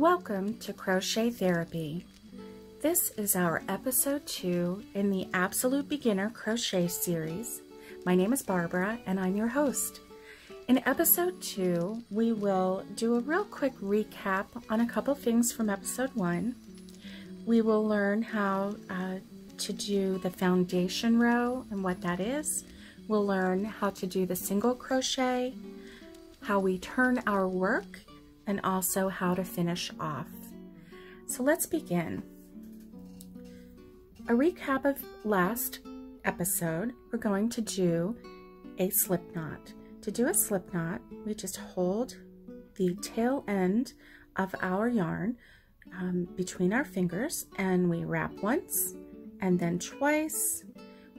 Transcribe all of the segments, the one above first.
Welcome to Crochet Therapy. This is our episode 2 in the Absolute Beginner Crochet series. My name is Barbara and I'm your host. In episode 2, we will do a real quick recap on a couple things from episode 1. We will learn how to do the foundation row and what that is. We'll learn how to do the single crochet, how we turn our work, and also how to finish off. So let's begin. A recap of last episode, we're going to do a slip knot. To do a slip knot, we just hold the tail end of our yarn between our fingers and we wrap once and then twice.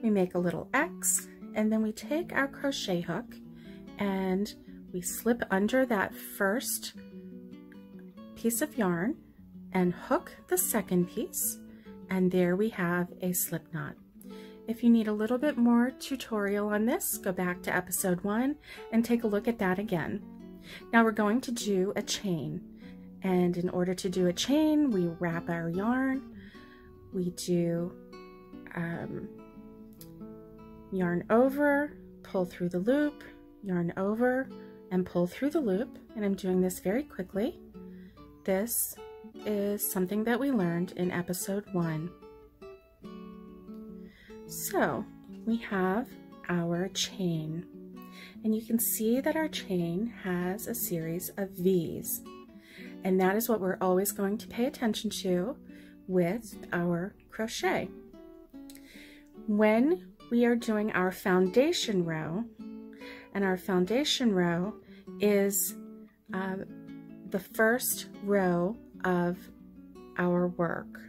We make a little X and then we take our crochet hook and we slip under that first piece of yarn and hook the second piece, and there we have a slip knot. If you need a little bit more tutorial on this, go back to episode 1 and take a look at that again. Now we're going to do a chain, and in order to do a chain, we wrap our yarn. We do yarn over, pull through the loop, yarn over, and pull through the loop, and I'm doing this very quickly. This is something that we learned in episode 1. So we have our chain, and you can see that our chain has a series of V's, and that is what we're always going to pay attention to with our crochet. When we are doing our foundation row, and our foundation row is the first row of our work.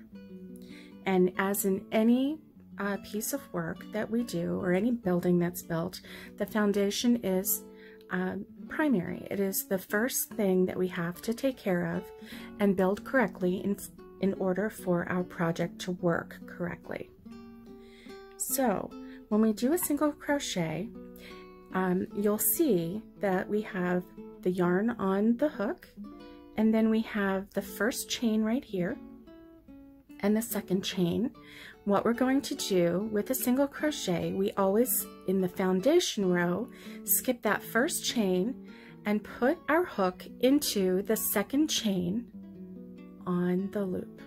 And as in any piece of work that we do or any building that's built, the foundation is primary. It is the first thing that we have to take care of and build correctly in order for our project to work correctly. So when we do a single crochet, you'll see that we have the yarn on the hook, and then we have the first chain right here and the second chain. What we're going to do with a single crochet, we always in the foundation row skip that first chain and put our hook into the second chain on the loop.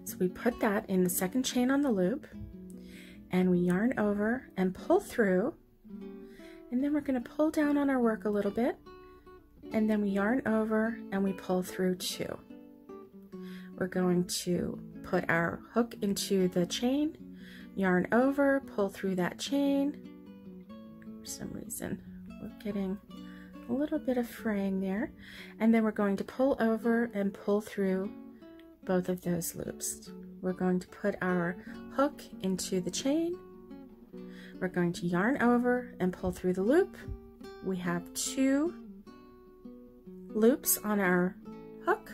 So we put that in the second chain on the loop and we yarn over and pull through, and then we're going to pull down on our work a little bit, and then we yarn over and we pull through 2. We're going to put our hook into the chain, yarn over, pull through that chain. For some reason we're getting a little bit of fraying there, and then we're going to pull over and pull through both of those loops. We're going to put our hook into the chain, we're going to yarn over and pull through the loop. We have 2 loops on our hook.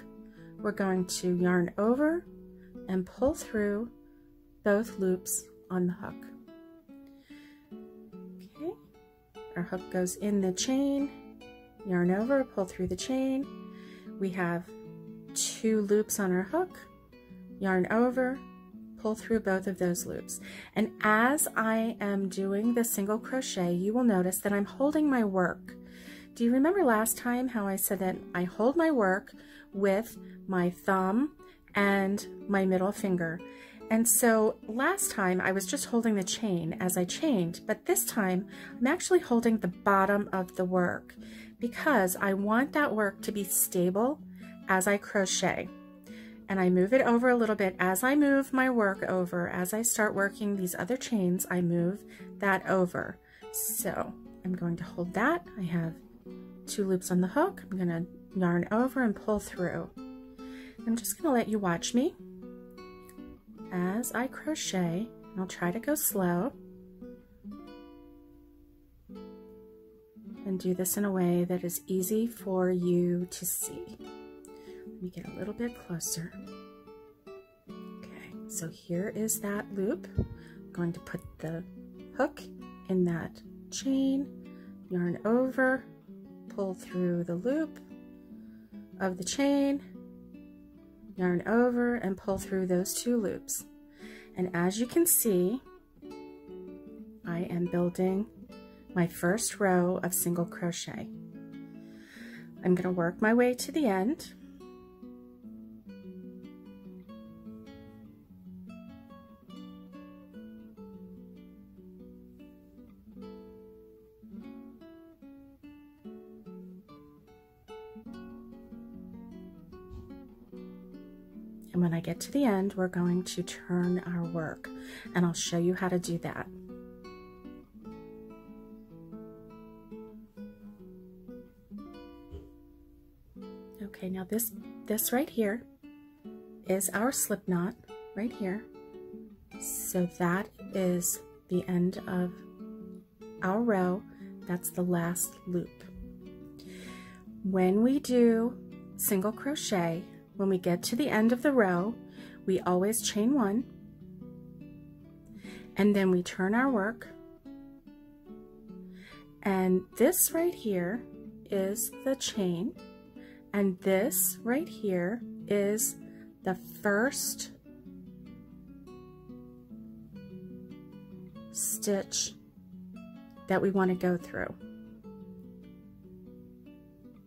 We're going to yarn over and pull through both loops on the hook. Okay, our hook goes in the chain, yarn over, pull through the chain. We have 2 loops on our hook, yarn over, pull through both of those loops. And as I am doing the single crochet, you will notice that I'm holding my work. Do you remember last time how I said that I hold my work with my thumb and my middle finger? And so last time I was just holding the chain as I chained, but this time I'm actually holding the bottom of the work because I want that work to be stable as I crochet. And I move it over a little bit. As I move my work over, as I start working these other chains, I move that over. So I'm going to hold that. I have 2 loops on the hook. I'm going to yarn over and pull through. I'm just going to let you watch me as I crochet. I'll try to go slow and do this in a way that is easy for you to see. Let me get a little bit closer. Okay, so here is that loop. I'm going to put the hook in that chain, yarn over, pull through the loop of the chain, yarn over, and pull through those 2 loops. And as you can see, I am building my first row of single crochet. I'm going to work my way to the end. And when I get to the end, we're going to turn our work, and I'll show you how to do that. Okay, now this right here is our slip knot right here. So that is the end of our row. That's the last loop. When we do single crochet, when we get to the end of the row, we always chain 1, and then we turn our work, and this right here is the chain, and this right here is the first stitch that we want to go through.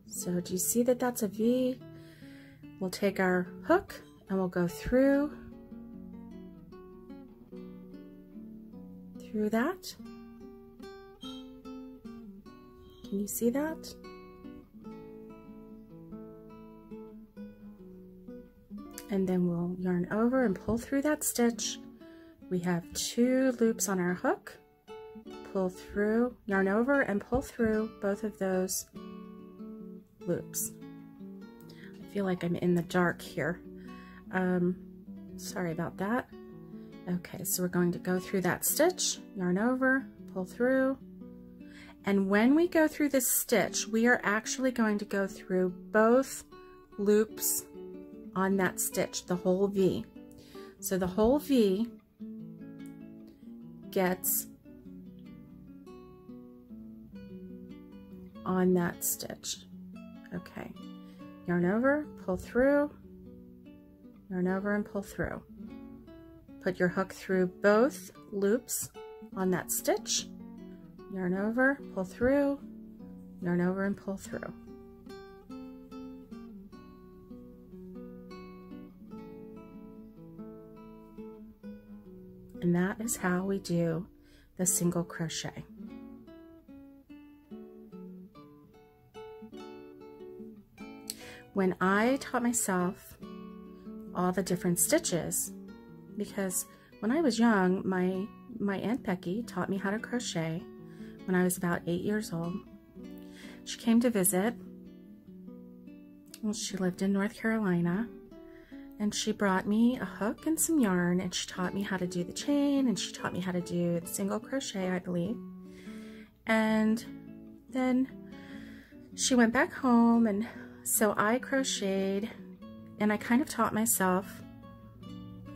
So do you see that that's a V? We'll take our hook and we'll go through that. Can you see that? And then we'll yarn over and pull through that stitch. We have 2 loops on our hook. Pull through, yarn over, and pull through both of those loops. I feel like I'm in the dark here. Sorry about that. Okay, so we're going to go through that stitch, yarn over, pull through, and when we go through this stitch, we are actually going to go through both loops on that stitch, the whole V. So the whole V gets on that stitch. Okay. Yarn over, pull through, yarn over and pull through. Put your hook through both loops on that stitch, yarn over, pull through, yarn over and pull through. And that is how we do the single crochet. When I taught myself all the different stitches, because when I was young, my Aunt Becky taught me how to crochet when I was about 8 years old. She came to visit. Well, she lived in North Carolina, and she brought me a hook and some yarn, and she taught me how to do the chain, and she taught me how to do the single crochet, I believe. And then she went back home, and so I crocheted, and I kind of taught myself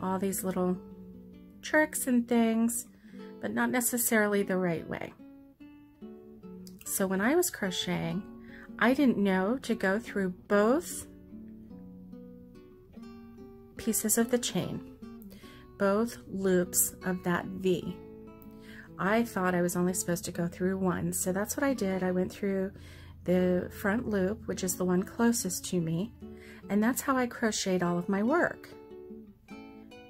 all these little tricks and things, but not necessarily the right way. So when I was crocheting, I didn't know to go through both pieces of the chain, both loops of that V. I thought I was only supposed to go through one, so that's what I did. I went through the front loop, which is the one closest to me, and that's how I crocheted all of my work.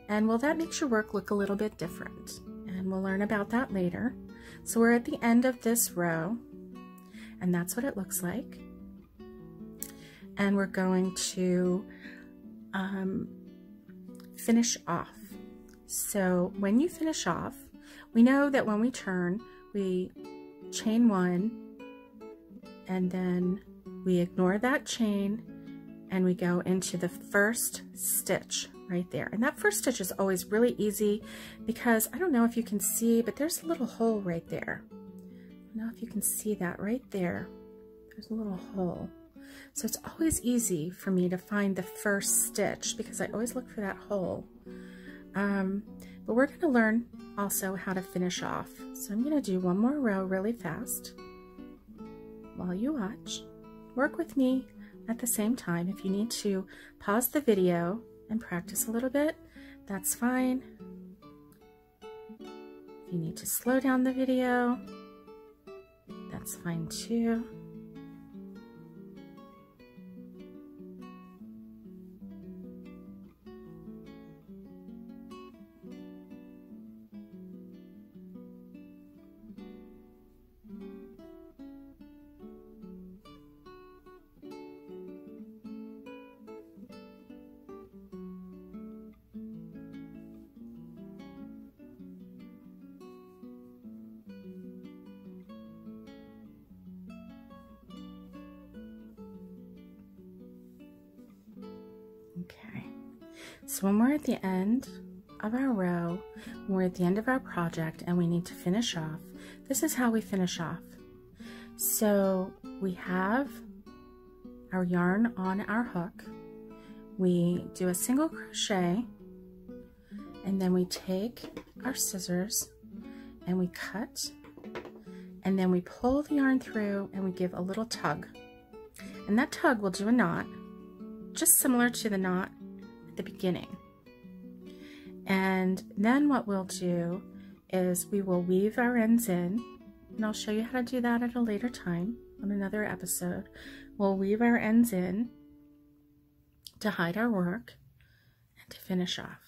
And well, that makes your work look a little bit different, and we'll learn about that later. So we're at the end of this row, and that's what it looks like. And we're going to finish off. So when you finish off, we know that when we turn, we chain 1, and then we ignore that chain and we go into the first stitch right there. And that first stitch is always really easy because I don't know if you can see, but there's a little hole right there. I don't know if you can see that right there. There's a little hole. So it's always easy for me to find the first stitch because I always look for that hole. But we're going to learn also how to finish off. So I'm going to do one more row really fast while you watch. Work with me at the same time. If you need to pause the video and practice a little bit, that's fine. If you need to slow down the video, that's fine too. Okay, so when we're at the end of our row, when we're at the end of our project and we need to finish off, this is how we finish off. So we have our yarn on our hook, we do a single crochet, and then we take our scissors and we cut, and then we pull the yarn through and we give a little tug, and that tug will do a knot, just similar to the knot at the beginning. And then what we'll do is we will weave our ends in, and I'll show you how to do that at a later time on another episode. We'll weave our ends in to hide our work and to finish off.